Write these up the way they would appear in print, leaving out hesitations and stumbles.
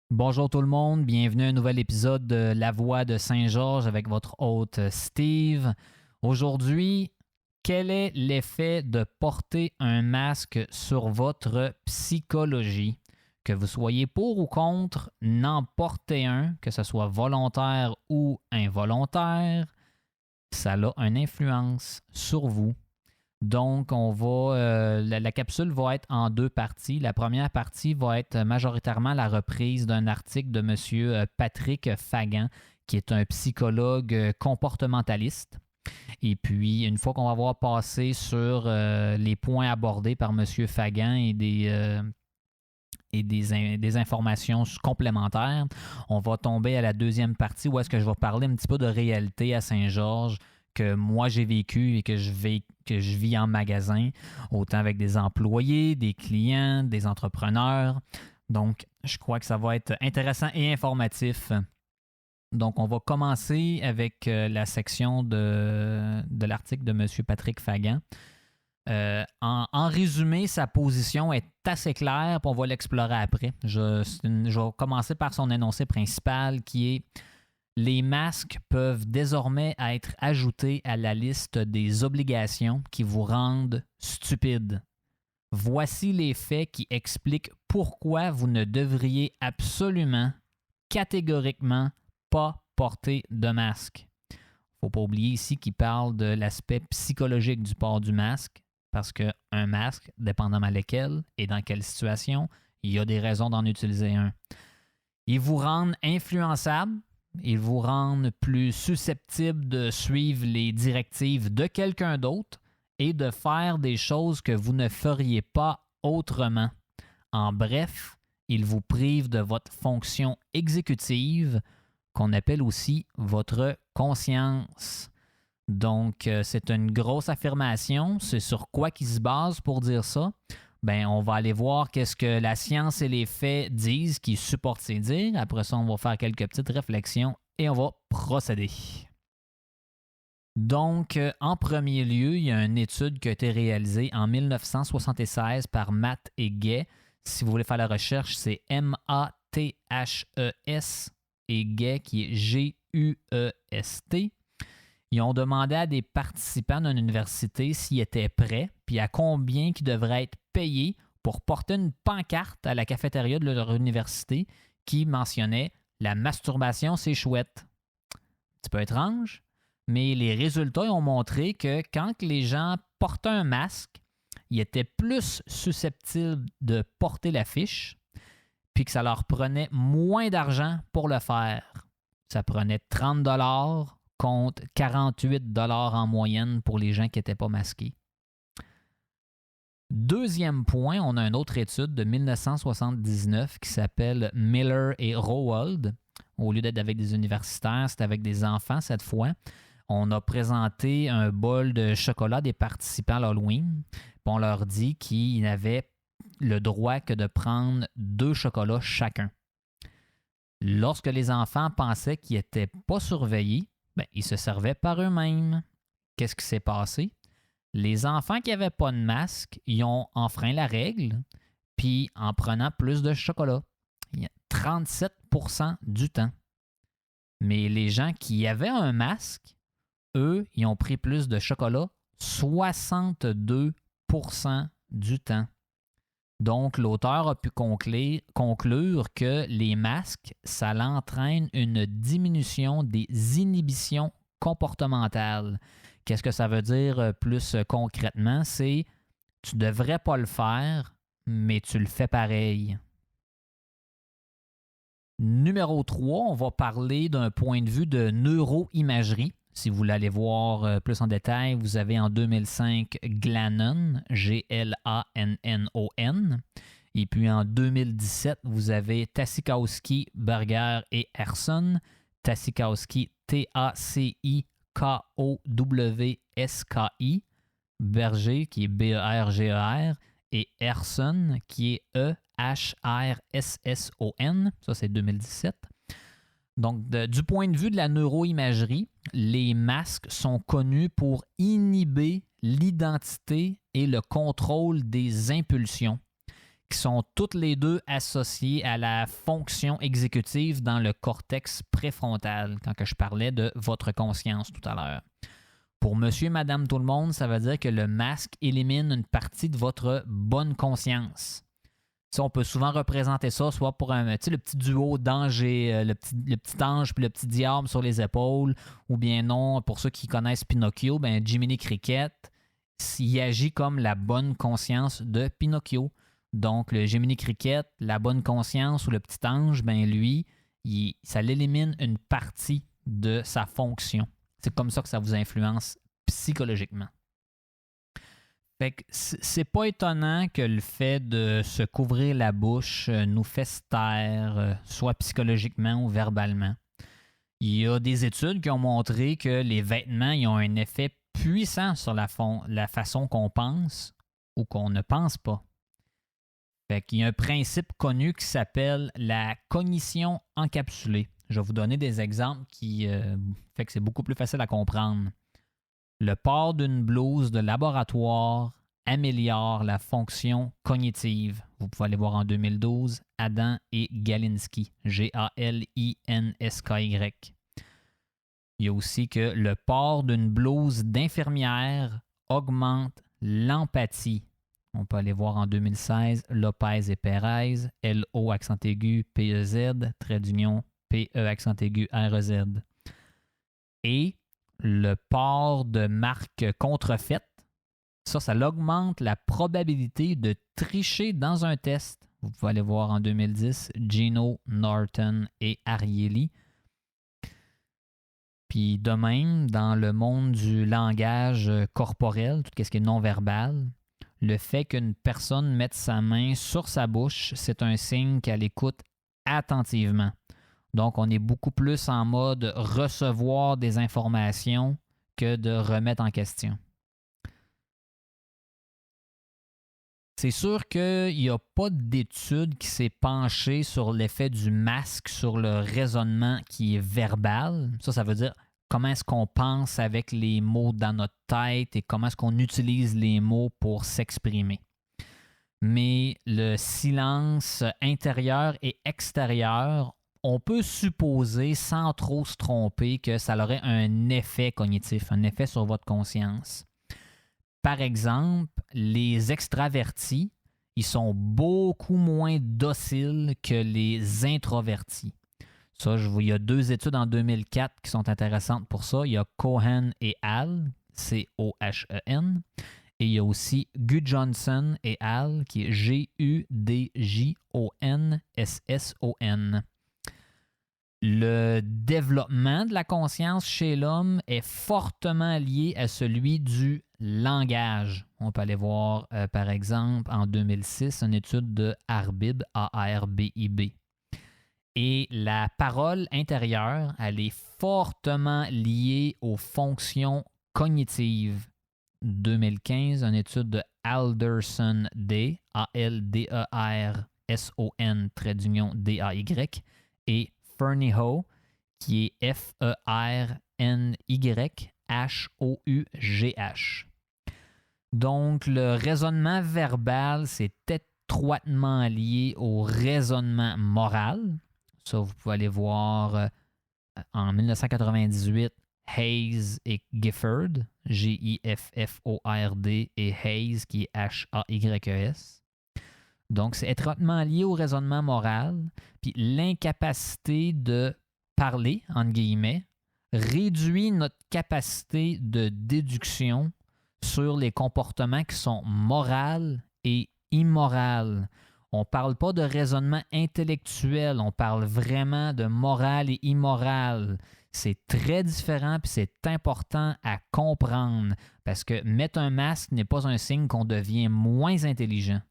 Bonjour tout le monde, bienvenue à un nouvel épisode de La Voix de Saint-Georges avec votre hôte Steve. Aujourd'hui, quel est l'effet de porter un masque sur votre psychologie? Que vous soyez pour ou contre, n'en portez un, que ce soit volontaire ou involontaire, ça a une influence sur vous. Donc, la capsule va être en deux parties. La première partie va être majoritairement la reprise d'un article de M. Patrick Fagan, qui est un psychologue comportementaliste. Et puis, une fois qu'on va avoir passé sur les points abordés par M. Fagan des informations complémentaires, on va tomber à la deuxième partie où est-ce que je vais parler un petit peu de réalité à Saint-Georges que moi j'ai vécu et que je vis en magasin, autant avec des employés, des clients, des entrepreneurs. Donc, je crois que ça va être intéressant et informatif. Donc, on va commencer avec la section de l'article de M. Patrick Fagan. En résumé, sa position est assez claire, puis on va l'explorer après. Je vais commencer par son énoncé principal qui est: les masques peuvent désormais être ajoutés à la liste des obligations qui vous rendent stupide. Voici les faits qui expliquent pourquoi vous ne devriez absolument, catégoriquement, pas porter de masque. Il ne faut pas oublier ici qu'il parle de l'aspect psychologique du port du masque, parce qu'un masque, dépendamment lesquels et dans quelle situation, il y a des raisons d'en utiliser un. Ils vous rendent influençable, ils vous rendent plus susceptible de suivre les directives de quelqu'un d'autre et de faire des choses que vous ne feriez pas autrement. En bref, ils vous privent de votre fonction exécutive, qu'on appelle aussi votre conscience. Donc, c'est une grosse affirmation. C'est sur quoi qu'ils se basent pour dire ça? Ben, on va aller voir qu'est-ce que la science et les faits disent qui supportent ces dires. Après ça, on va faire quelques petites réflexions et on va procéder. Donc, en premier lieu, il y a une étude qui a été réalisée en 1976 par Matt et Gay. Si vous voulez faire la recherche, c'est M-A-T-H-E-S et Gay qui est G-U-E-S-T. Ils ont demandé à des participants d'une université s'ils étaient prêts, puis à combien ils devraient être payés pour porter une pancarte à la cafétéria de leur université qui mentionnait « La masturbation, c'est chouette ». Un petit peu étrange, mais les résultats ont montré que quand les gens portaient un masque, ils étaient plus susceptibles de porter l'affiche, puis que ça leur prenait moins d'argent pour le faire. Ça prenait 30 contre 48 en moyenne pour les gens qui n'étaient pas masqués. Deuxième point, on a une autre étude de 1979 qui s'appelle Miller et Rowald. Au lieu d'être avec des universitaires, c'est avec des enfants cette fois. On a présenté un bol de chocolat des participants à l'Halloween. Puis on leur dit qu'ils n'avaient le droit que de prendre 2 chocolats chacun. Lorsque les enfants pensaient qu'ils n'étaient pas surveillés, ils se servaient par eux-mêmes. Qu'est-ce qui s'est passé? Les enfants qui n'avaient pas de masque, ils ont enfreint la règle, puis en prenant plus de chocolat. 37% du temps. Mais les gens qui avaient un masque, eux, ils ont pris plus de chocolat 62% du temps. Donc, l'auteur a pu conclure que les masques, ça entraîne une diminution des inhibitions comportementales. Qu'est-ce que ça veut dire plus concrètement? C'est tu ne devrais pas le faire, mais tu le fais pareil. Numéro 3, on va parler d'un point de vue de neuroimagerie. Si vous voulez aller voir plus en détail, vous avez en 2005 Glannon, G-L-A-N-N-O-N. Et puis en 2017, vous avez Tasikowski, Berger et Erson. Tasikowski, T-A-C-I-K-O-W-S-K-I. Berger, qui est B-E-R-G-E-R. Et Erson, qui est E-H-R-S-S-O-N. Ça, c'est 2017. Donc, du point de vue de la neuroimagerie, les masques sont connus pour inhiber l'identité et le contrôle des impulsions. qui sont toutes les deux associées à la fonction exécutive dans le cortex préfrontal, quand que je parlais de votre conscience tout à l'heure. Pour monsieur, madame, tout le monde, ça veut dire que le masque élimine une partie de votre bonne conscience. Ça, on peut souvent représenter ça, soit pour le petit duo d'ange et le petit ange puis le petit diable sur les épaules, ou bien non, pour ceux qui connaissent Pinocchio, ben Jiminy Cricket, il agit comme la bonne conscience de Pinocchio. Donc, le Jiminy Cricket, la bonne conscience ou le petit ange, ben lui, ça l'élimine une partie de sa fonction. C'est comme ça que ça vous influence psychologiquement. Fait que c'est pas étonnant que le fait de se couvrir la bouche nous fait se taire, soit psychologiquement ou verbalement. Il y a des études qui ont montré que les vêtements ils ont un effet puissant sur la façon qu'on pense ou qu'on ne pense pas. Fait qu'il y a un principe connu qui s'appelle la cognition encapsulée. Je vais vous donner des exemples qui fait que c'est beaucoup plus facile à comprendre. Le port d'une blouse de laboratoire améliore la fonction cognitive. Vous pouvez aller voir en 2012, Adam et Galinsky, G-A-L-I-N-S-K-Y. Il y a aussi que le port d'une blouse d'infirmière augmente l'empathie. On peut aller voir en 2016, Lopez et Perez, L-O accent aigu, P-E-Z, trait d'union, P-E accent aigu, R-E-Z. Et le port de marques contrefaites, ça augmente la probabilité de tricher dans un test. Vous pouvez aller voir en 2010, Gino, Norton et Ariely. Puis de même, dans le monde du langage corporel, tout ce qui est non-verbal, le fait qu'une personne mette sa main sur sa bouche, c'est un signe qu'elle écoute attentivement. Donc, on est beaucoup plus en mode recevoir des informations que de remettre en question. C'est sûr qu'il n'y a pas d'étude qui s'est penchée sur l'effet du masque sur le raisonnement qui est verbal. Ça veut dire comment est-ce qu'on pense avec les mots dans notre tête et comment est-ce qu'on utilise les mots pour s'exprimer. Mais le silence intérieur et extérieur, on peut supposer, sans trop se tromper, que ça aurait un effet cognitif, un effet sur votre conscience. Par exemple, les extravertis, ils sont beaucoup moins dociles que les introvertis. Ça, il y a 2 études en 2004 qui sont intéressantes pour ça. Il y a Cohen et al., C-O-H-E-N. Et il y a aussi Gudjonsson et al., qui est G-U-D-J-O-N-S-S-O-N. Le développement de la conscience chez l'homme est fortement lié à celui du langage. On peut aller voir, par exemple, en 2006, une étude de Arbib, A-R-B-I-B. Et la parole intérieure, elle est fortement liée aux fonctions cognitives. 2015, une étude de Alderson Day, A-L-D-E-R-S-O-N, trait d'union D-A-Y, et Fernie Ho, qui est F-E-R-N-Y-H-O-U-G-H. Donc, le raisonnement verbal, c'est étroitement lié au raisonnement moral. Ça, vous pouvez aller voir en 1998, Hayes et Gifford, G-I-F-F-O-R-D, et Hayes, qui est H-A-Y-E-S. Donc, c'est étroitement lié au raisonnement moral, puis l'incapacité de parler, entre guillemets, réduit notre capacité de déduction sur les comportements qui sont moraux et immoraux. On ne parle pas de raisonnement intellectuel, on parle vraiment de moral et immoral. C'est très différent puis c'est important à comprendre parce que mettre un masque n'est pas un signe qu'on devient moins intelligent.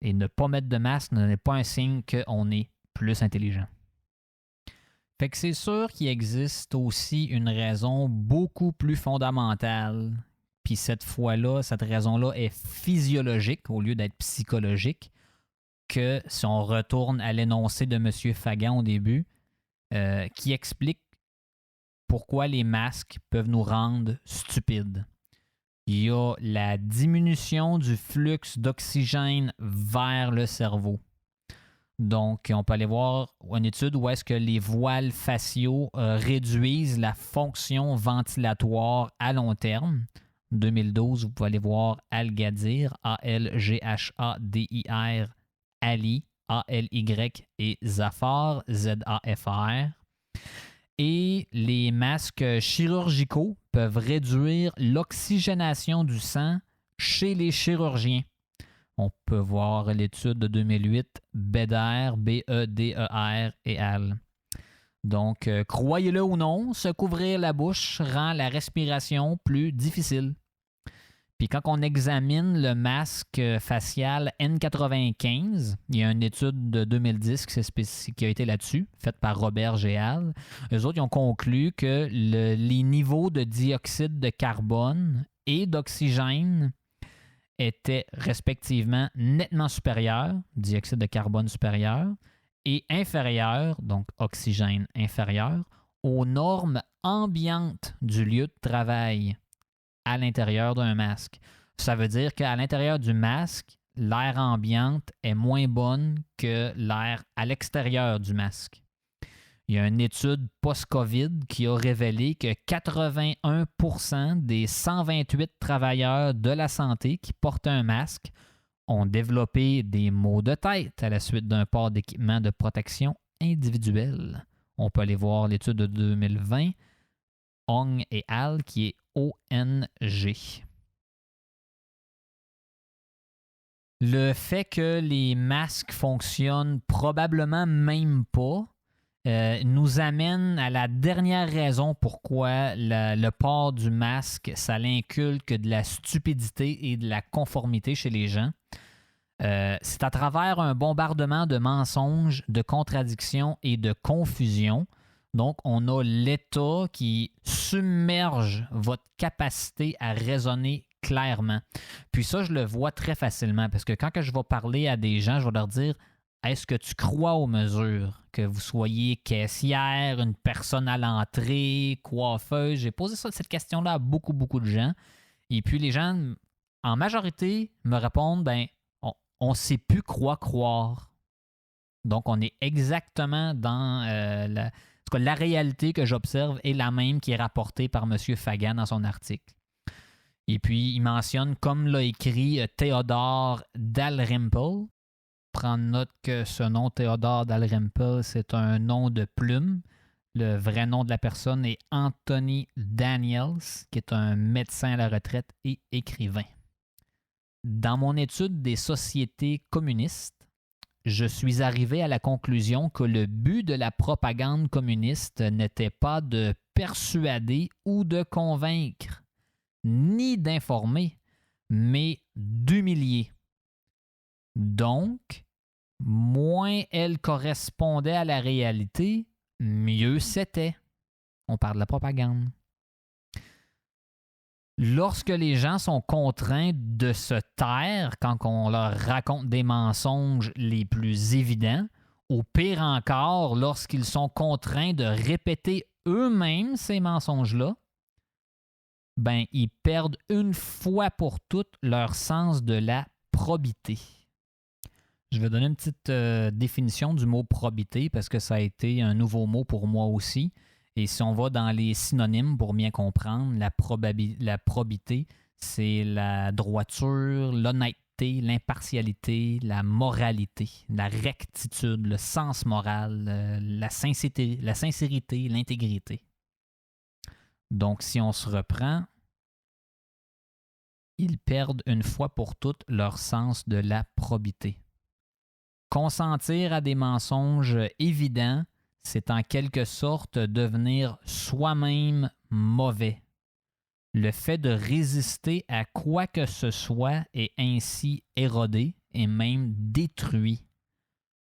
Et ne pas mettre de masque n'est pas un signe qu'on est plus intelligent. Fait que c'est sûr qu'il existe aussi une raison beaucoup plus fondamentale. Puis cette fois-là, cette raison-là est physiologique au lieu d'être psychologique, que si on retourne à l'énoncé de M. Fagan au début, qui explique pourquoi les masques peuvent nous rendre stupides. il y a la diminution du flux d'oxygène vers le cerveau. Donc, on peut aller voir une étude où est-ce que les voiles faciaux réduisent la fonction ventilatoire à long terme. 2012, vous pouvez aller voir Algadir, A-L-G-H-A-D-I-R, Ali, A-L-Y et Zafar, Z-A-F-R. Et les masques chirurgicaux peuvent réduire l'oxygénation du sang chez les chirurgiens. On peut voir l'étude de 2008, Beder, B-E-D-E-R et al. Donc, croyez-le ou non, se couvrir la bouche rend la respiration plus difficile. Puis quand on examine le masque facial N95, il y a une étude de 2010 qui a été là-dessus, faite par Robert Géal. Eux autres, ils ont conclu que les niveaux de dioxyde de carbone et d'oxygène étaient respectivement nettement supérieurs, dioxyde de carbone supérieur, et inférieurs, donc oxygène inférieur, aux normes ambiantes du lieu de travail à l'intérieur d'un masque. Ça veut dire qu'à l'intérieur du masque, l'air ambiante est moins bonne que l'air à l'extérieur du masque. Il y a une étude post-COVID qui a révélé que 81% des 128 travailleurs de la santé qui portent un masque ont développé des maux de tête à la suite d'un port d'équipement de protection individuelle. On peut aller voir l'étude de 2020, Ong et al., qui est ONG. Le fait que les masques fonctionnent probablement même pas nous amène à la dernière raison pourquoi le port du masque, ça l'inculque de la stupidité et de la conformité chez les gens. C'est à travers un bombardement de mensonges, de contradictions et de confusion. Donc, on a l'État qui submerge votre capacité à raisonner clairement. Puis ça, je le vois très facilement parce que quand je vais parler à des gens, je vais leur dire « Est-ce que tu crois aux mesures? Que vous soyez caissière, une personne à l'entrée, coiffeuse. » J'ai posé cette question-là à beaucoup, beaucoup de gens. Et puis les gens, en majorité, me répondent « Ben, on ne sait plus quoi croire. » Donc, on est exactement dans la réalité que j'observe est la même qui est rapportée par M. Fagan dans son article. Et puis, il mentionne, comme l'a écrit Théodore Dalrymple, prendre note que ce nom Théodore Dalrymple, c'est un nom de plume. Le vrai nom de la personne est Anthony Daniels, qui est un médecin à la retraite et écrivain. Dans mon étude des sociétés communistes, je suis arrivé à la conclusion que le but de la propagande communiste n'était pas de persuader ou de convaincre, ni d'informer, mais d'humilier. Donc, moins elle correspondait à la réalité, mieux c'était. On parle de la propagande. Lorsque les gens sont contraints de se taire quand on leur raconte des mensonges les plus évidents, ou pire encore, lorsqu'ils sont contraints de répéter eux-mêmes ces mensonges-là, ben, ils perdent une fois pour toutes leur sens de la probité. Je vais donner une petite définition du mot probité parce que ça a été un nouveau mot pour moi aussi. Et si on va dans les synonymes pour bien comprendre, la probité, c'est la droiture, l'honnêteté, l'impartialité, la moralité, la rectitude, le sens moral, la sincérité, l'intégrité. Donc, si on se reprend, ils perdent une fois pour toutes leur sens de la probité. Consentir à des mensonges évidents, c'est en quelque sorte devenir soi-même mauvais. Le fait de résister à quoi que ce soit est ainsi érodé et même détruit.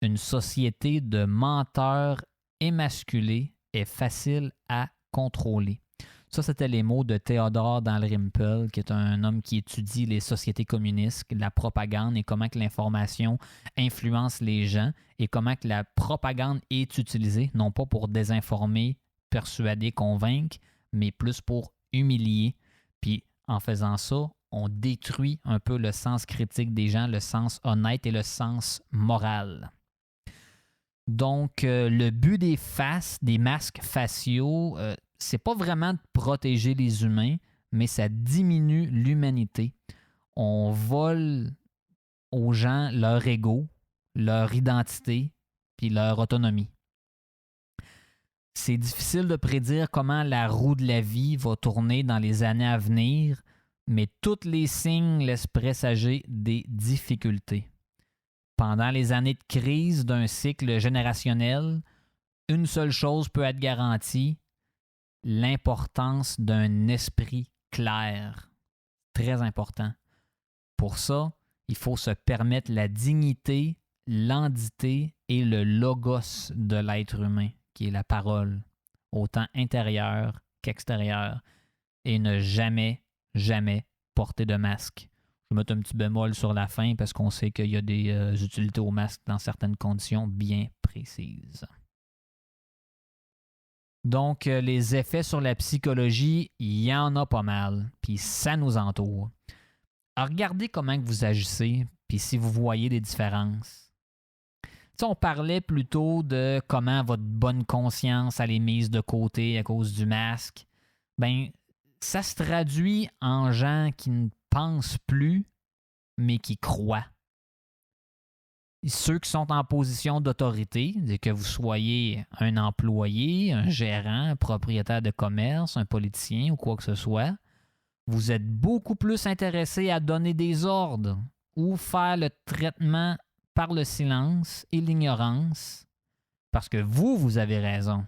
Une société de menteurs émasculés est facile à contrôler. Ça, c'était les mots de Théodore Dalrymple, qui est un homme qui étudie les sociétés communistes, la propagande et comment que l'information influence les gens et comment que la propagande est utilisée, non pas pour désinformer, persuader, convaincre, mais plus pour humilier, puis en faisant ça, on détruit un peu le sens critique des gens, le sens honnête et le sens moral. Donc, le but des masques faciaux, c'est pas vraiment de protéger les humains, mais ça diminue l'humanité. On vole aux gens leur ego, leur identité, puis leur autonomie. C'est difficile de prédire comment la roue de la vie va tourner dans les années à venir, mais tous les signes laissent présager des difficultés. Pendant les années de crise d'un cycle générationnel, une seule chose peut être garantie, l'importance d'un esprit clair. Très important. Pour ça, il faut se permettre la dignité, l'entité et le logos de l'être humain, qui est la parole, autant intérieure qu'extérieure, et ne jamais, jamais porter de masque. Je vais mettre un petit bémol sur la fin parce qu'on sait qu'il y a des utilités au masque dans certaines conditions bien précises. Donc, les effets sur la psychologie, il y en a pas mal, puis ça nous entoure. Alors, regardez comment que vous agissez, puis si vous voyez des différences. T'sais, on parlait plutôt de comment votre bonne conscience elle est mise de côté à cause du masque. Ben, ça se traduit en gens qui ne pensent plus, mais qui croient. Ceux qui sont en position d'autorité, que vous soyez un employé, un gérant, un propriétaire de commerce, un politicien ou quoi que ce soit, vous êtes beaucoup plus intéressé à donner des ordres ou faire le traitement par le silence et l'ignorance parce que vous avez raison.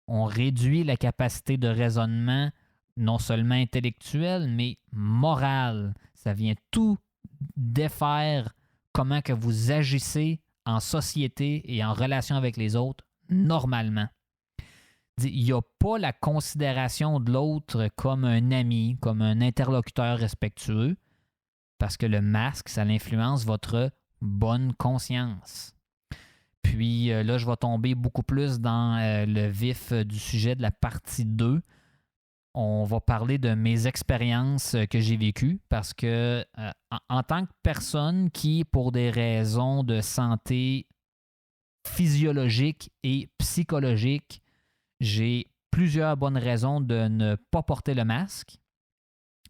On réduit la capacité de raisonnement non seulement intellectuel, mais moral. Ça vient tout défaire comment que vous agissez en société et en relation avec les autres normalement. Il n'y a pas la considération de l'autre comme un ami, comme un interlocuteur respectueux, parce que le masque, ça influence votre bonne conscience. Puis là, je vais tomber beaucoup plus dans le vif du sujet de la partie 2. On va parler de mes expériences que j'ai vécues parce que en tant que personne qui, pour des raisons de santé physiologique et psychologique, j'ai plusieurs bonnes raisons de ne pas porter le masque.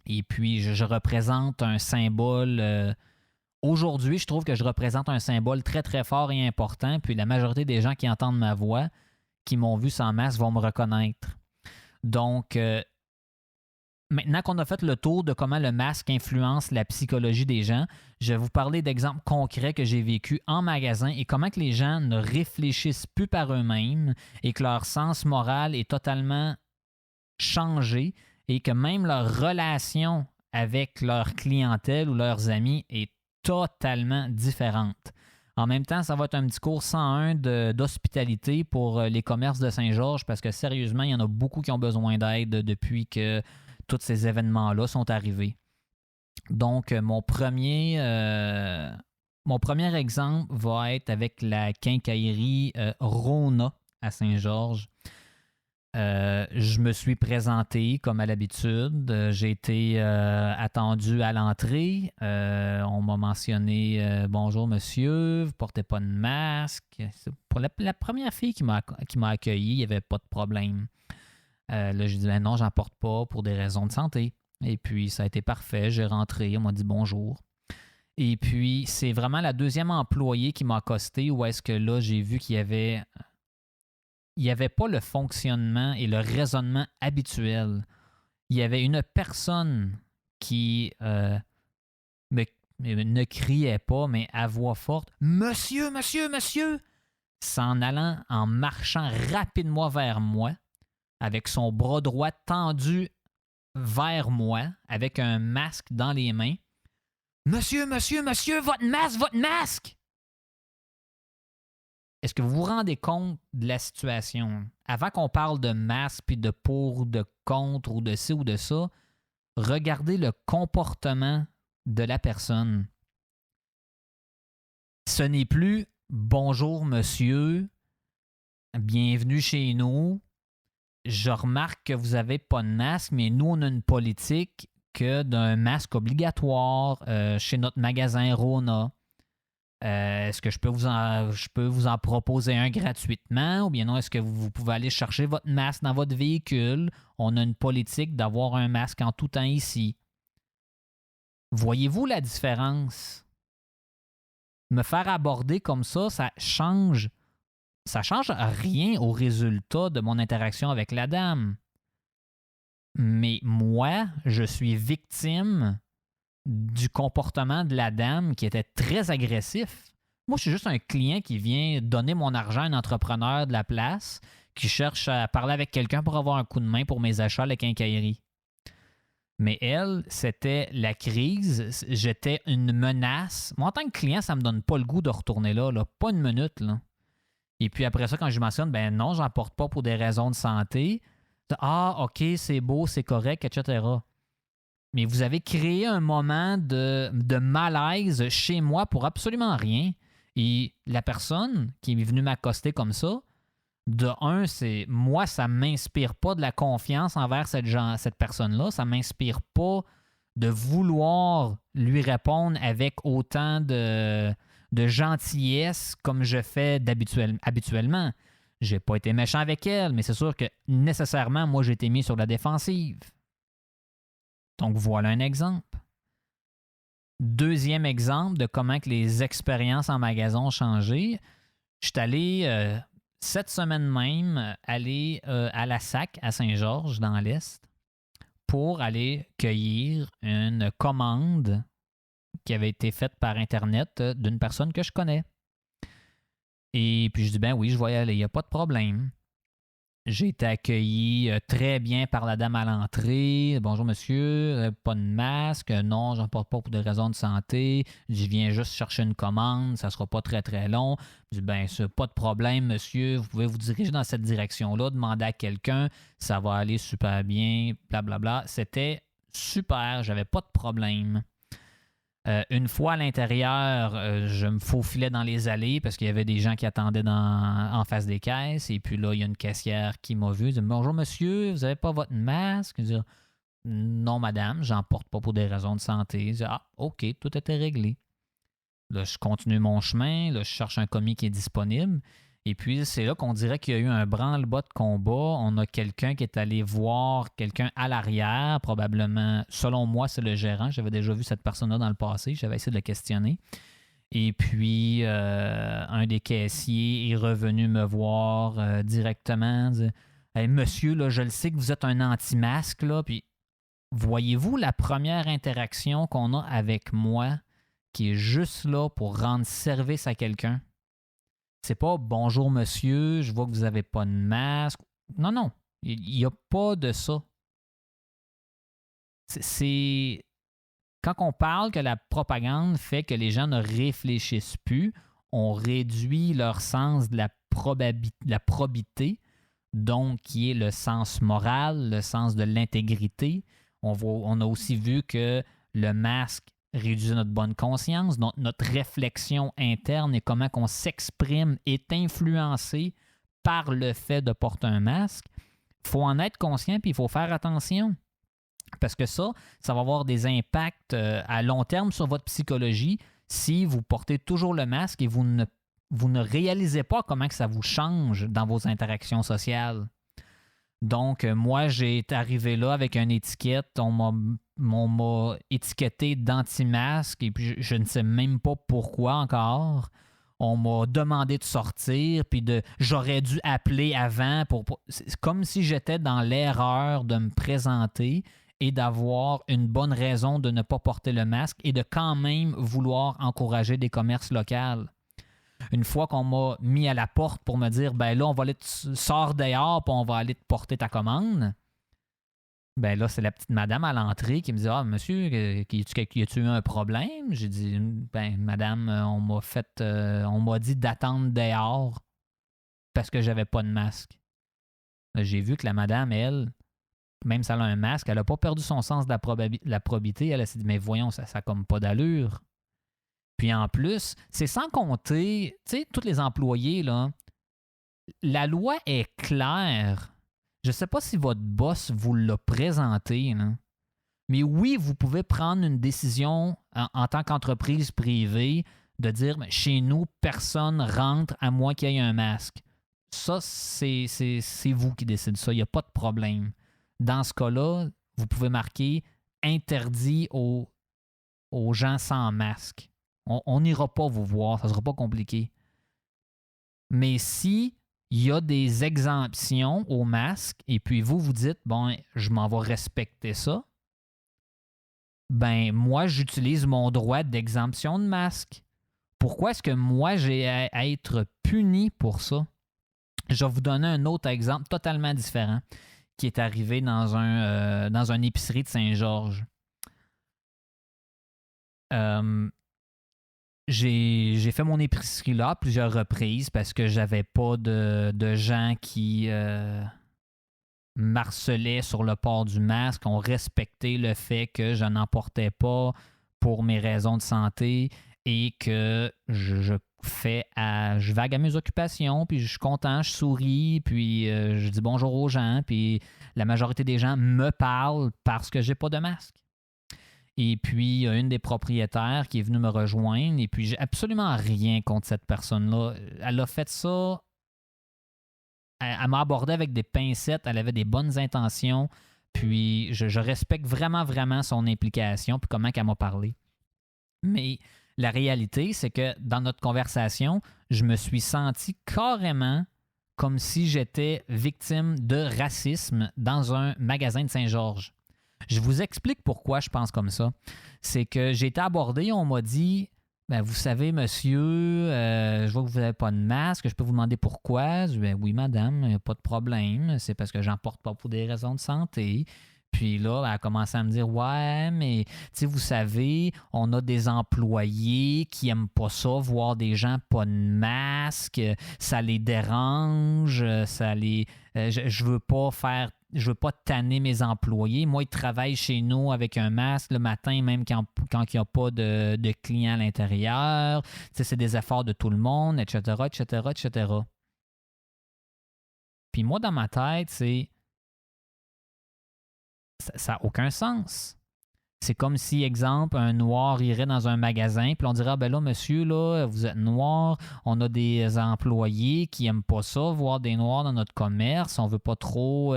Et puis, je représente un symbole. Aujourd'hui, je trouve que je représente un symbole très, très fort et important. Puis la majorité des gens qui entendent ma voix, qui m'ont vu sans masque, vont me reconnaître. Donc, maintenant qu'on a fait le tour de comment le masque influence la psychologie des gens, je vais vous parler d'exemples concrets que j'ai vécus en magasin et comment que les gens ne réfléchissent plus par eux-mêmes et que leur sens moral est totalement changé et que même leur relation avec leur clientèle ou leurs amis est totalement différente. En même temps, ça va être un petit cours 101 d'hospitalité pour les commerces de Saint-Georges parce que sérieusement, il y en a beaucoup qui ont besoin d'aide depuis que tous ces événements-là sont arrivés. Donc, mon premier exemple va être avec la quincaillerie Rona à Saint-Georges. Je me suis présenté comme à l'habitude. J'ai été attendu à l'entrée. On m'a mentionné bonjour monsieur, vous ne portez pas de masque. Pour la première fille qui m'a accueilli, il n'y avait pas de problème. Là, j'ai dit non, j'en porte pas pour des raisons de santé. Et puis, ça a été parfait. J'ai rentré, on m'a dit bonjour. Et puis, c'est vraiment la deuxième employée qui m'a accosté où est-ce que là, j'ai vu qu'il y avait pas le fonctionnement et le raisonnement habituel. Il y avait une personne qui ne criait pas, mais à voix forte « Monsieur, monsieur, monsieur !» s'en allant, en marchant rapidement vers moi, avec son bras droit tendu vers moi, avec un masque dans les mains. « Monsieur, monsieur, monsieur, votre masque, votre masque! » Est-ce que vous vous rendez compte de la situation? Avant qu'on parle de masque, puis de pour, ou de contre, ou de ci ou de ça, regardez le comportement de la personne. Ce n'est plus « Bonjour monsieur, bienvenue chez nous ». je remarque que vous n'avez pas de masque, mais nous, on a une politique que d'un masque obligatoire chez notre magasin Rona. Est-ce que je peux vous en proposer un gratuitement ou bien non, est-ce que vous pouvez aller chercher votre masque dans votre véhicule? On a une politique d'avoir un masque en tout temps ici. Voyez-vous la différence? Me faire aborder comme ça change rien au résultat de mon interaction avec la dame. Mais moi, je suis victime du comportement de la dame qui était très agressif. Moi, je suis juste un client qui vient donner mon argent à un entrepreneur de la place qui cherche à parler avec quelqu'un pour avoir un coup de main pour mes achats à la quincaillerie. Mais elle, c'était la crise. J'étais une menace. Moi, en tant que client, ça ne me donne pas le goût de retourner là. Pas une minute. Là. Et puis après ça, quand je mentionne, ben non, j'en porte pas pour des raisons de santé. Ah, OK, c'est beau, c'est correct, etc. Mais vous avez créé un moment de malaise chez moi pour absolument rien. Et la personne qui est venue m'accoster comme ça, de un, c'est moi, ça ne m'inspire pas de la confiance envers cette personne-là. Ça ne m'inspire pas de vouloir lui répondre avec autant de gentillesse comme je fais habituellement. J'ai pas été méchant avec elle, mais c'est sûr que nécessairement, moi, j'ai été mis sur la défensive. Donc, voilà un exemple. Deuxième exemple de comment que les expériences en magasin ont changé. Je suis allé, cette semaine même, aller à la SAC à Saint-Georges, dans l'Est, pour aller cueillir une commande qui avait été faite par Internet d'une personne que je connais. Et puis je dis, ben oui, je vais y aller, il n'y a pas de problème. J'ai été accueilli très bien par la dame à l'entrée. Bonjour monsieur, pas de masque. Non, j'en porte pas pour des raisons de santé. Je viens juste chercher une commande, ça sera pas très très long. Je dis, ben c'est pas de problème monsieur, vous pouvez vous diriger dans cette direction-là, demander à quelqu'un, ça va aller super bien, blablabla. C'était super, j'avais pas de problème. Une fois à l'intérieur, je me faufilais dans les allées parce qu'il y avait des gens qui attendaient en face des caisses. Et puis là, il y a une caissière qui m'a vu. Elle dit, bonjour monsieur, vous n'avez pas votre masque? Je dis, non madame, j'en porte pas pour des raisons de santé. Je dis, ah, OK, tout était réglé. Là, je continue mon chemin. Là, je cherche un commis qui est disponible. Et puis, c'est là qu'on dirait qu'il y a eu un branle-bas de combat. On a quelqu'un qui est allé voir quelqu'un à l'arrière, probablement, selon moi, c'est le gérant. J'avais déjà vu cette personne-là dans le passé. J'avais essayé de le questionner. Et puis, un des caissiers est revenu me voir directement. Dire, hey, monsieur, là, je le sais que vous êtes un anti-masque. Là. Puis, voyez-vous la première interaction qu'on a avec moi qui est juste là pour rendre service à quelqu'un? C'est pas bonjour monsieur, je vois que vous n'avez pas de masque. Non, non, il n'y a pas de ça. C'est quand on parle que la propagande fait que les gens ne réfléchissent plus, on réduit leur sens de la probité, donc qui est le sens moral, le sens de l'intégrité. On a aussi vu que le masque réduit notre bonne conscience, notre réflexion interne et comment on s'exprime est influencé par le fait de porter un masque. Il faut en être conscient puis il faut faire attention. Parce que ça va avoir des impacts à long terme sur votre psychologie si vous portez toujours le masque et vous ne réalisez pas comment que ça vous change dans vos interactions sociales. Donc, moi, j'ai été arrivé là avec une étiquette. On m'a étiqueté d'anti-masque et puis je ne sais même pas pourquoi encore. On m'a demandé de sortir, puis j'aurais dû appeler avant. C'est comme si j'étais dans l'erreur de me présenter et d'avoir une bonne raison de ne pas porter le masque et de quand même vouloir encourager des commerces locaux. Une fois qu'on m'a mis à la porte pour me dire, ben là, on va aller sors dehors puis on va aller te porter ta commande. Ben là, c'est la petite madame à l'entrée qui me dit, ah, monsieur, y a-tu eu un problème? J'ai dit, ben, madame, on m'a dit d'attendre dehors parce que j'avais pas de masque. Là, j'ai vu que la madame, elle, même si elle a un masque, elle n'a pas perdu son sens de la probité. Elle s'est dit, mais voyons, ça n'a comme pas d'allure. Puis en plus, c'est sans compter, tu sais, tous les employés, là, la loi est claire. je ne sais pas si votre boss vous l'a présenté, là, mais oui, vous pouvez prendre une décision en tant qu'entreprise privée de dire chez nous, personne rentre à moins qu'il y ait un masque. Ça, c'est vous qui décidez ça. Il n'y a pas de problème. Dans ce cas-là, vous pouvez marquer interdit aux gens sans masque. On n'ira pas vous voir, ça ne sera pas compliqué. Mais si il y a des exemptions au masque et puis vous dites, bon, je m'en vais respecter ça, ben moi, j'utilise mon droit d'exemption de masque. Pourquoi est-ce que moi, j'ai à être puni pour ça? Je vais vous donner un autre exemple totalement différent qui est arrivé dans une épicerie de Saint-Georges. J'ai fait mon épicerie là à plusieurs reprises parce que j'avais pas de gens qui m'harcelaient sur le port du masque. On respectait le fait que je n'en portais pas pour mes raisons de santé et que je vague à mes occupations, puis je suis content, je souris, puis je dis bonjour aux gens, puis la majorité des gens me parlent parce que j'ai pas de masque. Et puis, il y a une des propriétaires qui est venue me rejoindre, et puis j'ai absolument rien contre cette personne-là. Elle a fait ça, elle m'a abordé avec des pincettes, elle avait des bonnes intentions, puis je respecte vraiment, vraiment son implication, puis comment elle m'a parlé. Mais la réalité, c'est que dans notre conversation, je me suis senti carrément comme si j'étais victime de racisme dans un magasin de Saint-Georges. Je vous explique pourquoi je pense comme ça. C'est que j'ai été abordé, on m'a dit ben, vous savez, monsieur, je vois que vous n'avez pas de masque, je peux vous demander pourquoi? Je dis, ben oui, madame, il n'y a pas de problème, c'est parce que j'en porte pas pour des raisons de santé. Puis là, elle a commencé à me dire ouais, mais tu sais, vous savez, on a des employés qui n'aiment pas ça, voir des gens pas de masque, ça les dérange, je veux pas faire. Je veux pas tanner mes employés. Moi, ils travaillent chez nous avec un masque le matin, même quand il n'y a pas de clients à l'intérieur. Tu sais, c'est des efforts de tout le monde, etc., etc., etc. Puis moi, dans ma tête, ça n'a aucun sens. C'est comme si, exemple, un noir irait dans un magasin, puis on dirait, ah ben là, monsieur, là, vous êtes noir, on a des employés qui n'aiment pas ça, voir des noirs dans notre commerce, on veut pas trop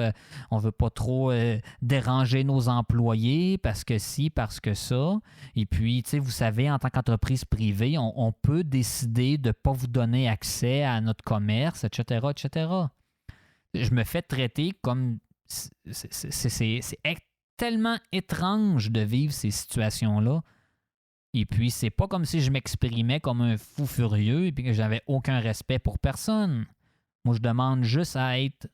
déranger nos employés parce que si, parce que ça. Et puis, tu sais, vous savez, en tant qu'entreprise privée, on peut décider de ne pas vous donner accès à notre commerce, etc., etc. Je me fais traiter comme... C'est tellement étrange de vivre ces situations-là. Et puis, c'est pas comme si je m'exprimais comme un fou furieux et puis que j'avais aucun respect pour personne. Moi, je demande juste à être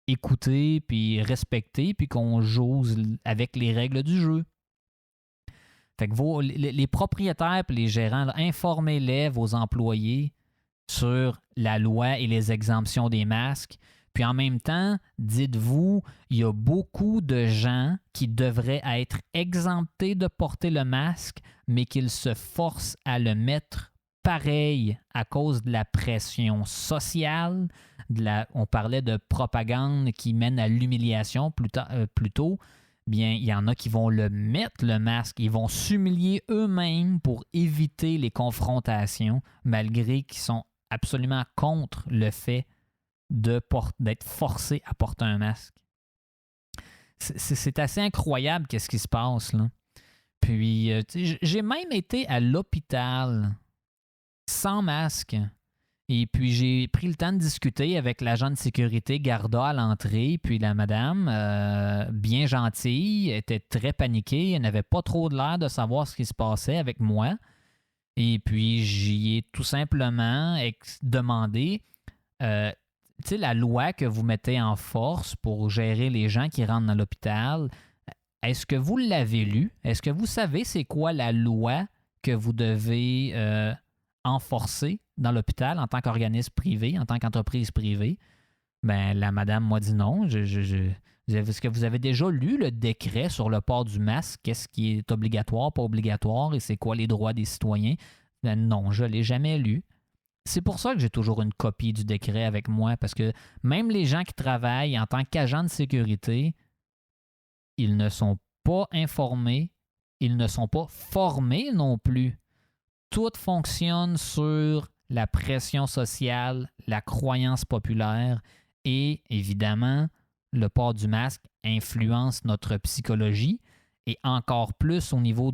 écouté, puis respecté, puis qu'on joue avec les règles du jeu. Fait que les propriétaires et les gérants, là, informez-les, vos employés, sur la loi et les exemptions des masques. Puis en même temps, dites-vous, il y a beaucoup de gens qui devraient être exemptés de porter le masque, mais qu'ils se forcent à le mettre pareil à cause de la pression sociale. On parlait de propagande qui mène à l'humiliation plutôt. Bien, il y en a qui vont le mettre, le masque. Ils vont s'humilier eux-mêmes pour éviter les confrontations, malgré qu'ils sont absolument contre le fait d'être forcé à porter un masque. C'est assez incroyable qu'est-ce qui se passe, là. Puis, j'ai même été à l'hôpital sans masque. Et puis, j'ai pris le temps de discuter avec l'agent de sécurité Garda à l'entrée. Puis, la madame, bien gentille, était très paniquée. Elle n'avait pas trop de l'air de savoir ce qui se passait avec moi. Et puis, j'y ai tout simplement demandé... tu sais, la loi que vous mettez en force pour gérer les gens qui rentrent dans l'hôpital, est-ce que vous l'avez lu? Est-ce que vous savez c'est quoi la loi que vous devez enforcer dans l'hôpital en tant qu'organisme privé, en tant qu'entreprise privée? Ben, la madame m'a dit non. Est-ce que vous avez déjà lu le décret sur le port du masque? Qu'est-ce qui est obligatoire, pas obligatoire, et c'est quoi les droits des citoyens? Ben, non, je ne l'ai jamais lu. C'est pour ça que j'ai toujours une copie du décret avec moi, parce que même les gens qui travaillent en tant qu'agents de sécurité, ils ne sont pas informés, ils ne sont pas formés non plus. Tout fonctionne sur la pression sociale, la croyance populaire et évidemment, le port du masque influence notre psychologie et encore plus au niveau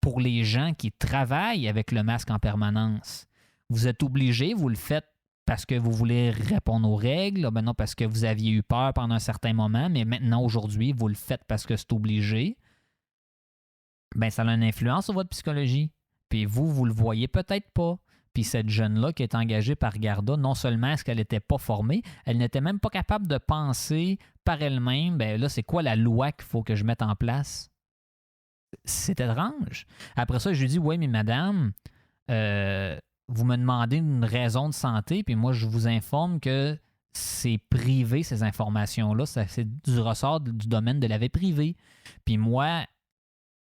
pour les gens qui travaillent avec le masque en permanence. Vous êtes obligé, vous le faites parce que vous voulez répondre aux règles, ben non parce que vous aviez eu peur pendant un certain moment, mais maintenant, aujourd'hui, vous le faites parce que c'est obligé. Ben ça a une influence sur votre psychologie. Puis vous le voyez peut-être pas. Puis cette jeune-là qui est engagée par Garda, non seulement est-ce qu'elle n'était pas formée, elle n'était même pas capable de penser par elle-même, ben là, c'est quoi la loi qu'il faut que je mette en place? C'est étrange. Après ça, je lui dis, oui, mais madame, vous me demandez une raison de santé, puis moi, je vous informe que c'est privé, ces informations-là. C'est du ressort du domaine de la vie privée. Puis moi,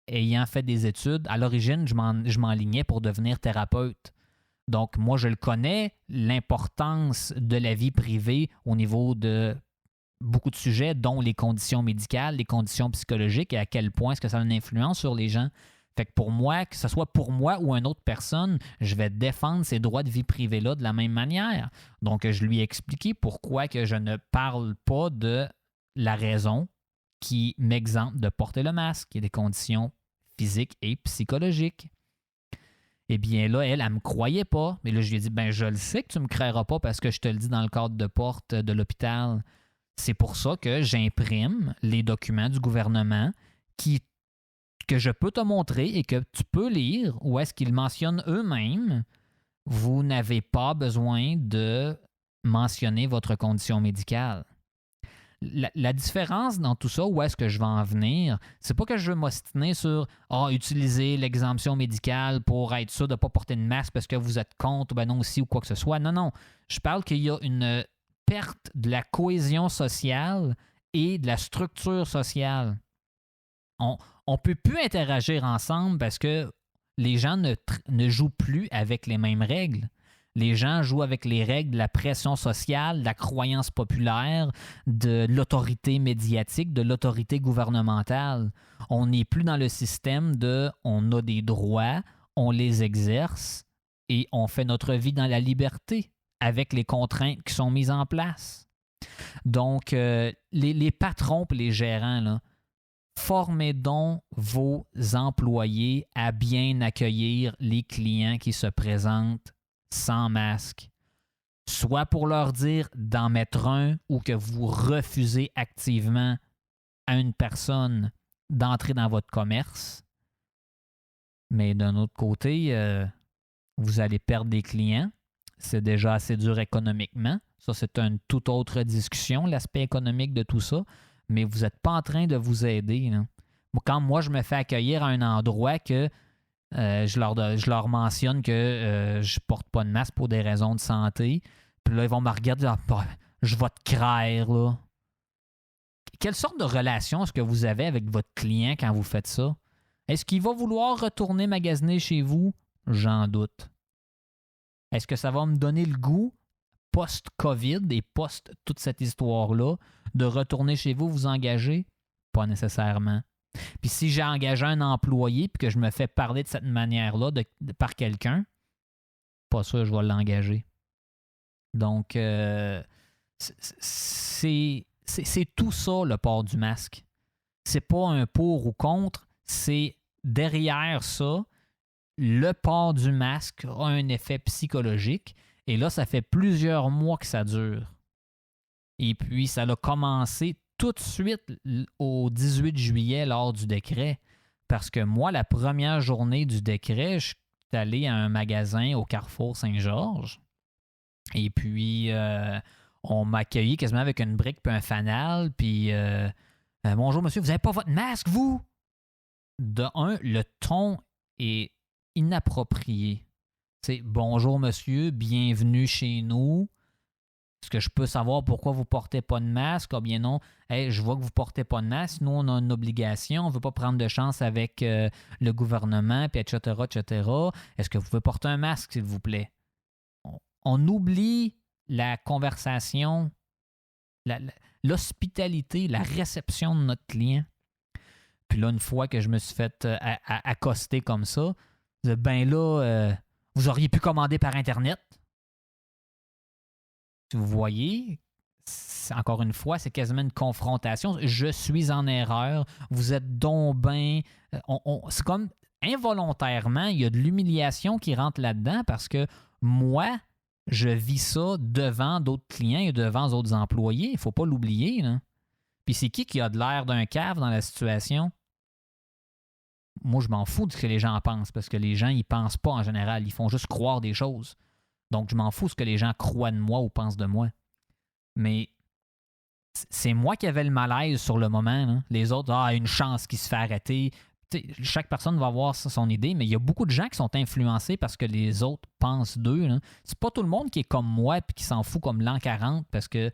ayant fait des études, à l'origine, je m'enlignais pour devenir thérapeute. Donc, moi, je le connais, l'importance de la vie privée au niveau de beaucoup de sujets, dont les conditions médicales, les conditions psychologiques et à quel point est-ce que ça a une influence sur les gens. Fait que pour moi, que ce soit pour moi ou une autre personne, je vais défendre ces droits de vie privée-là de la même manière. Donc, je lui ai expliqué pourquoi que je ne parle pas de la raison qui m'exempte de porter le masque. Il y a des conditions physiques et psychologiques. Eh bien là, elle ne me croyait pas. Mais là, je lui ai dit, ben je le sais que tu ne me créeras pas parce que je te le dis dans le cadre de porte de l'hôpital. C'est pour ça que j'imprime les documents du gouvernement que je peux te montrer et que tu peux lire, où est-ce qu'ils mentionnent eux-mêmes, vous n'avez pas besoin de mentionner votre condition médicale. La différence dans tout ça, où est-ce que je vais en venir, c'est pas que je veux m'ostiner sur utiliser l'exemption médicale pour être sûr de ne pas porter de masque parce que vous êtes contre, ben non aussi ou quoi que ce soit. Non, non. Je parle qu'il y a une perte de la cohésion sociale et de la structure sociale. On ne peut plus interagir ensemble parce que les gens ne jouent plus avec les mêmes règles. Les gens jouent avec les règles de la pression sociale, de la croyance populaire, de l'autorité médiatique, de l'autorité gouvernementale. On n'est plus dans le système de on a des droits, on les exerce et on fait notre vie dans la liberté avec les contraintes qui sont mises en place. Donc, les patrons et les gérants, là, formez donc vos employés à bien accueillir les clients qui se présentent sans masque, soit pour leur dire d'en mettre un ou que vous refusez activement à une personne d'entrer dans votre commerce. Mais d'un autre côté, vous allez perdre des clients. C'est déjà assez dur économiquement. Ça, c'est une toute autre discussion, l'aspect économique de tout ça. Mais vous n'êtes pas en train de vous aider. Là. Quand moi, je me fais accueillir à un endroit que je leur mentionne que je porte pas de masque pour des raisons de santé. Puis là, ils vont me regarder je vais te craire, là. Quelle sorte de relation est-ce que vous avez avec votre client quand vous faites ça? Est-ce qu'il va vouloir retourner magasiner chez vous? J'en doute. Est-ce que ça va me donner le goût, post-COVID et post toute cette histoire-là, de retourner chez vous, vous engager? Pas nécessairement. Puis si j'ai engagé un employé puis que je me fais parler de cette manière-là par quelqu'un, pas sûr que je vais l'engager. Donc, c'est tout ça, le port du masque. C'est pas un pour ou contre, c'est derrière ça, le port du masque a un effet psychologique. Et là, ça fait plusieurs mois que ça dure. Et puis, ça a commencé tout de suite au 18 juillet lors du décret. Parce que moi, la première journée du décret, je suis allé à un magasin au Carrefour Saint-Georges. Et puis, on m'a accueilli quasiment avec une brique et un fanal. Puis, bonjour monsieur, vous n'avez pas votre masque, vous? De un, le ton est inapproprié. C'est bonjour monsieur, bienvenue chez nous. Est-ce que je peux savoir pourquoi vous ne portez pas de masque? Ah bien non, hey, je vois que vous ne portez pas de masque. Nous, on a une obligation. On ne veut pas prendre de chance avec le gouvernement, puis etc., etc. Est-ce que vous pouvez porter un masque, s'il vous plaît? on oublie la conversation, l'hospitalité, la réception de notre client. Puis là, une fois que je me suis fait accoster comme ça, ben là, vous auriez pu commander par Internet. Vous voyez, encore une fois, c'est quasiment une confrontation. Je suis en erreur. Vous êtes donc ben... c'est comme involontairement, il y a de l'humiliation qui rentre là-dedans parce que moi, je vis ça devant d'autres clients et devant d'autres employés. Il ne faut pas l'oublier, là. Puis c'est qui a de l'air d'un cave dans la situation? Moi, je m'en fous de ce que les gens pensent parce que les gens, ils pensent pas en général. Ils font juste croire des choses. Donc, je m'en fous de ce que les gens croient de moi ou pensent de moi. Mais c'est moi qui avais le malaise sur le moment, là. Les autres, une chance qu'il se fait arrêter. T'sais, chaque personne va avoir son idée, mais il y a beaucoup de gens qui sont influencés parce que les autres pensent d'eux, là. C'est pas tout le monde qui est comme moi et qui s'en fout comme l'an 40 parce que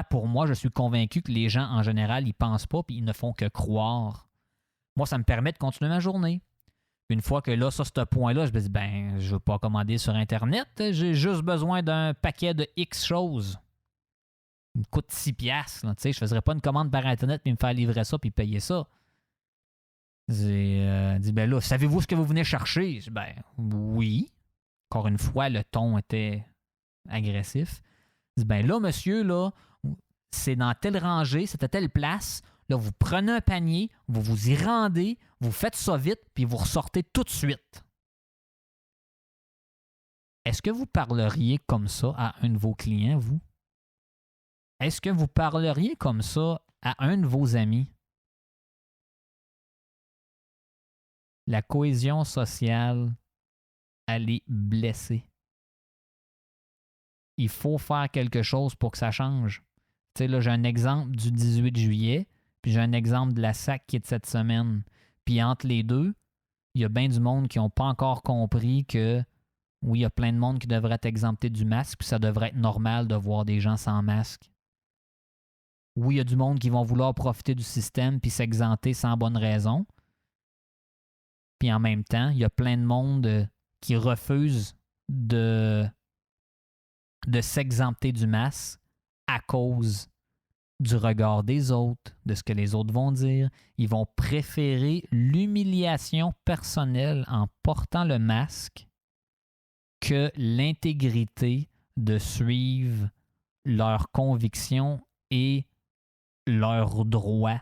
pour moi, je suis convaincu que les gens, en général, ils pensent pas et ils ne font que croire. Moi, ça me permet de continuer ma journée. Une fois que là, ça, ce point-là, je me dis, ben, je ne veux pas commander sur Internet. J'ai juste besoin d'un paquet de X choses. Il me coûte 6 piastres. Là, je ne faisais pas une commande par Internet puis me faire livrer ça puis payer ça. J'ai dit, ben là, savez-vous ce que vous venez chercher? Je dis, ben, oui. Encore une fois, le ton était agressif. Je dis, ben là, monsieur, là, c'est dans telle rangée, c'est à telle place. Là, vous prenez un panier, vous vous y rendez, vous faites ça vite, puis vous ressortez tout de suite. Est-ce que vous parleriez comme ça à un de vos clients, vous? Est-ce que vous parleriez comme ça à un de vos amis? La cohésion sociale, elle est blessée. Il faut faire quelque chose pour que ça change. Tu sais, là, j'ai un exemple du 18 juillet, puis j'ai un exemple de la SAC qui est de cette semaine. Puis entre les deux, il y a bien du monde qui n'ont pas encore compris que oui, il y a plein de monde qui devrait être exempté du masque, puis ça devrait être normal de voir des gens sans masque. Oui, il y a du monde qui vont vouloir profiter du système puis s'exempter sans bonne raison. Puis en même temps, il y a plein de monde qui refuse de s'exempter du masque à cause du regard des autres, de ce que les autres vont dire. Ils vont préférer l'humiliation personnelle en portant le masque que l'intégrité de suivre leurs convictions et leurs droits,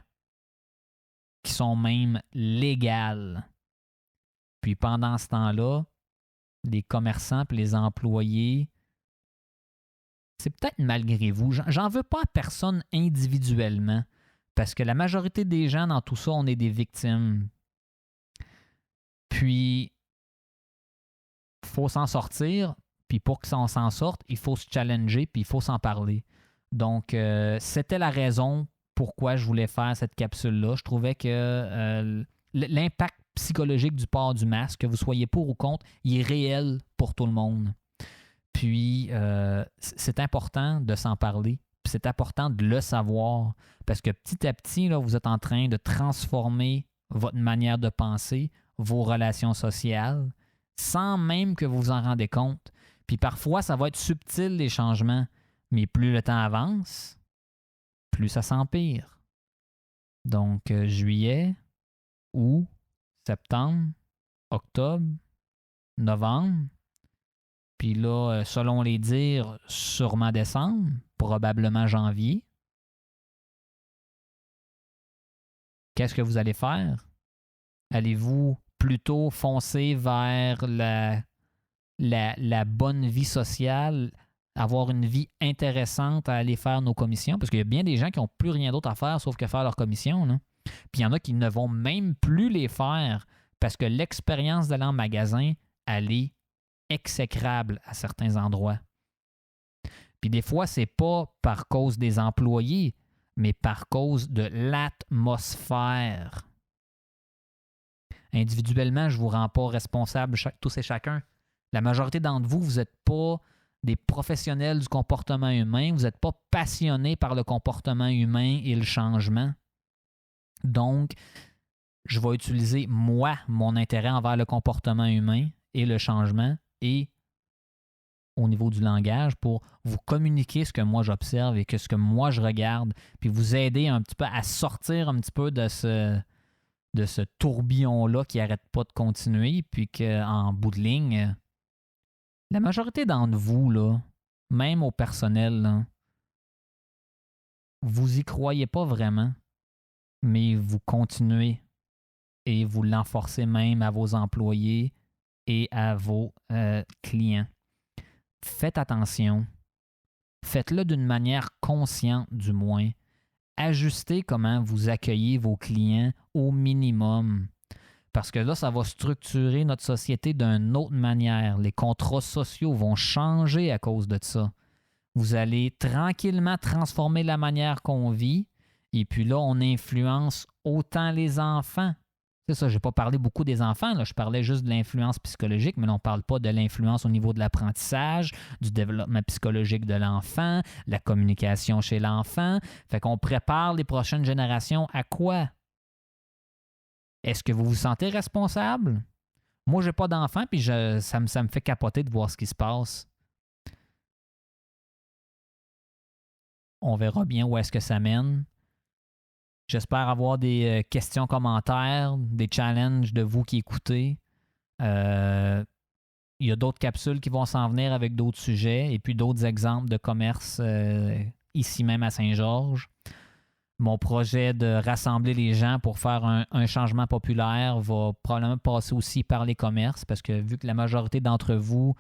qui sont même légales. Puis pendant ce temps-là, les commerçants et les employés, c'est peut-être malgré vous. J'en veux pas à personne individuellement, parce que la majorité des gens dans tout ça, on est des victimes. Puis, il faut s'en sortir, puis pour que ça on s'en sorte, il faut se challenger, puis il faut s'en parler. Donc, c'était la raison pourquoi je voulais faire cette capsule-là. Je trouvais que l'impact psychologique du port du masque, que vous soyez pour ou contre, il est réel pour tout le monde. Puis, c'est important de s'en parler. Puis c'est important de le savoir parce que petit à petit, là, vous êtes en train de transformer votre manière de penser, vos relations sociales, sans même que vous vous en rendez compte. Puis parfois, ça va être subtil, les changements. Mais plus le temps avance, plus ça s'empire. Donc, juillet, août, septembre, octobre, novembre, puis là, selon les dires, sûrement décembre, probablement janvier. Qu'est-ce que vous allez faire? Allez-vous plutôt foncer vers la bonne vie sociale, avoir une vie intéressante à aller faire nos commissions? Parce qu'il y a bien des gens qui n'ont plus rien d'autre à faire sauf que faire leurs commissions, là. Puis il y en a qui ne vont même plus les faire parce que l'expérience d'aller en magasin, elle est exécrable à certains endroits. Puis des fois, c'est pas par cause des employés, mais par cause de l'atmosphère. Individuellement, je ne vous rends pas responsable tous et chacun. La majorité d'entre vous, vous n'êtes pas des professionnels du comportement humain, vous n'êtes pas passionnés par le comportement humain et le changement. Donc, je vais utiliser, moi, mon intérêt envers le comportement humain et le changement et au niveau du langage pour vous communiquer ce que moi j'observe et que ce que moi je regarde, puis vous aider un petit peu à sortir un petit peu de ce tourbillon-là qui n'arrête pas de continuer, puis qu'en bout de ligne, la majorité d'entre vous, là, même au personnel, là, vous y croyez pas vraiment, mais vous continuez et vous l'enforcez même à vos employés et à vos clients. Faites attention. Faites-le d'une manière consciente du moins. Ajustez comment vous accueillez vos clients au minimum. Parce que là, ça va structurer notre société d'une autre manière. Les contrats sociaux vont changer à cause de ça. Vous allez tranquillement transformer la manière qu'on vit. Et puis là, on influence autant les enfants. C'est ça, je n'ai pas parlé beaucoup des enfants, là. Je parlais juste de l'influence psychologique, mais là, on ne parle pas de l'influence au niveau de l'apprentissage, du développement psychologique de l'enfant, la communication chez l'enfant. Fait qu'on prépare les prochaines générations à quoi? Est-ce que vous vous sentez responsable? Moi, je n'ai pas d'enfant, puis ça me fait capoter de voir ce qui se passe. On verra bien où est-ce que ça mène. J'espère avoir des questions, commentaires, des challenges de vous qui écoutez. Il y a d'autres capsules qui vont s'en venir avec d'autres sujets et puis d'autres exemples de commerce ici même à Saint-Georges. Mon projet de rassembler les gens pour faire un changement populaire va probablement passer aussi par les commerces parce que vu que la majorité d'entre vous,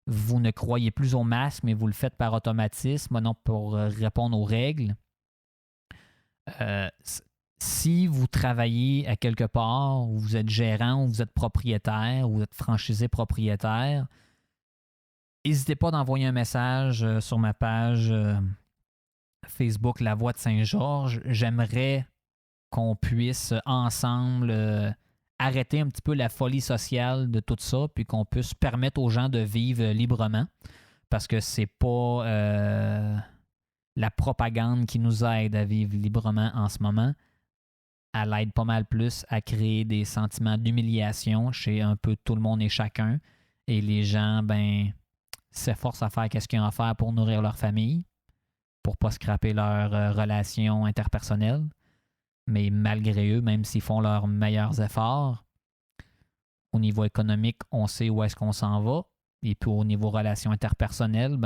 vous ne croyez plus au masque, mais vous le faites par automatisme, non pour répondre aux règles. Si vous travaillez à quelque part, ou vous êtes gérant, ou vous êtes propriétaire, ou vous êtes franchisé propriétaire, n'hésitez pas d'envoyer un message sur ma page Facebook La Voix de Saint-Georges. J'aimerais qu'on puisse ensemble arrêter un petit peu la folie sociale de tout ça, puis qu'on puisse permettre aux gens de vivre librement, parce que c'est pas la propagande qui nous aide à vivre librement en ce moment. Elle aide pas mal plus à créer des sentiments d'humiliation chez un peu tout le monde et chacun. Et les gens, s'efforcent à faire ce qu'ils ont à faire pour nourrir leur famille, pour ne pas scraper leurs relations interpersonnelles. Mais malgré eux, même s'ils font leurs meilleurs efforts, au niveau économique, on sait où est-ce qu'on s'en va. Et puis au niveau relations interpersonnelles,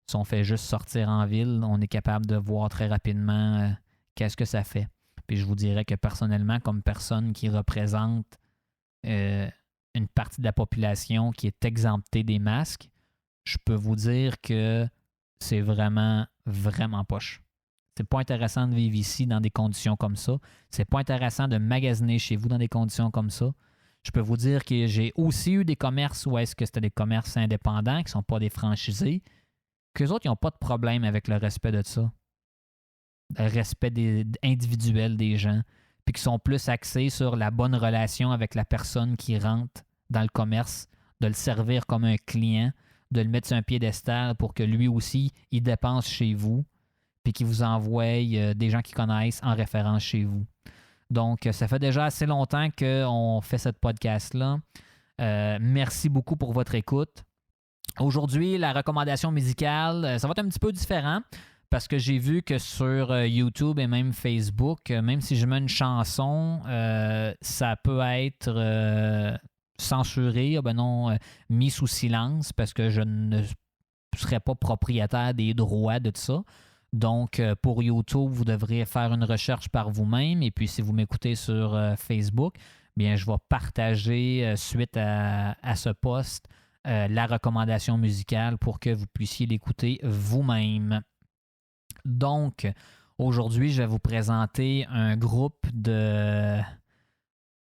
si on fait juste sortir en ville, on est capable de voir très rapidement qu'est-ce que ça fait. Puis je vous dirais que personnellement, comme personne qui représente une partie de la population qui est exemptée des masques, je peux vous dire que c'est vraiment, vraiment poche. C'est pas intéressant de vivre ici dans des conditions comme ça. C'est pas intéressant de magasiner chez vous dans des conditions comme ça. Je peux vous dire que j'ai aussi eu des commerces où est-ce que c'était des commerces indépendants qui ne sont pas des franchisés, qu'eux autres, ils n'ont pas de problème avec le respect de ça. Le respect individuel des gens, puis qui sont plus axés sur la bonne relation avec la personne qui rentre dans le commerce, de le servir comme un client, de le mettre sur un piédestal pour que lui aussi, il dépense chez vous, puis qu'il vous envoie des gens qui connaissent en référence chez vous. Donc, ça fait déjà assez longtemps qu'on fait ce podcast-là. Merci beaucoup pour votre écoute. Aujourd'hui, la recommandation musicale, ça va être un petit peu différent parce que j'ai vu que sur YouTube et même Facebook, même si je mets une chanson, ça peut être censuré, mis sous silence parce que je ne serais pas propriétaire des droits de tout ça. Donc, pour YouTube, vous devriez faire une recherche par vous-même. Et puis, si vous m'écoutez sur Facebook, bien, je vais partager suite à ce post la recommandation musicale pour que vous puissiez l'écouter vous-même. Donc, aujourd'hui, je vais vous présenter un groupe de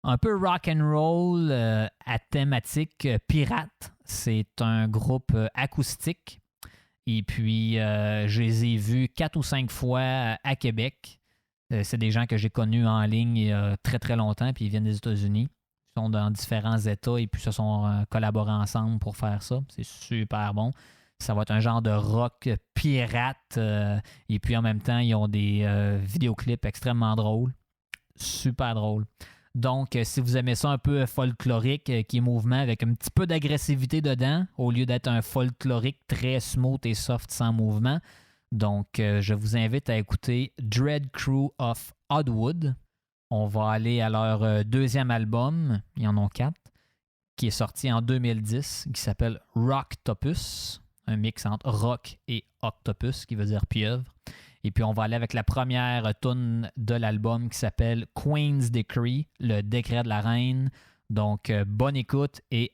un peu rock and roll à thématique pirate. C'est un groupe acoustique. Et puis, je les ai vus 4 ou 5 fois à Québec. C'est des gens que j'ai connus en ligne il y a très, très longtemps, puis ils viennent des États-Unis. Ils sont dans différents États et puis se sont collaborés ensemble pour faire ça. C'est super bon. Ça va être un genre de rock pirate. Et puis, en même temps, ils ont des vidéoclips extrêmement drôles. Super drôles. Donc, si vous aimez ça un peu folklorique, qui est mouvement avec un petit peu d'agressivité dedans, au lieu d'être un folklorique très smooth et soft sans mouvement. Donc, je vous invite à écouter Dread Crew of Oddwood. On va aller à leur deuxième album, il y en a 4, qui est sorti en 2010, qui s'appelle Rocktopus, un mix entre rock et octopus, qui veut dire pieuvre. Et puis on va aller avec la première tune de l'album qui s'appelle Queen's Decree, le décret de la reine. Donc bonne écoute et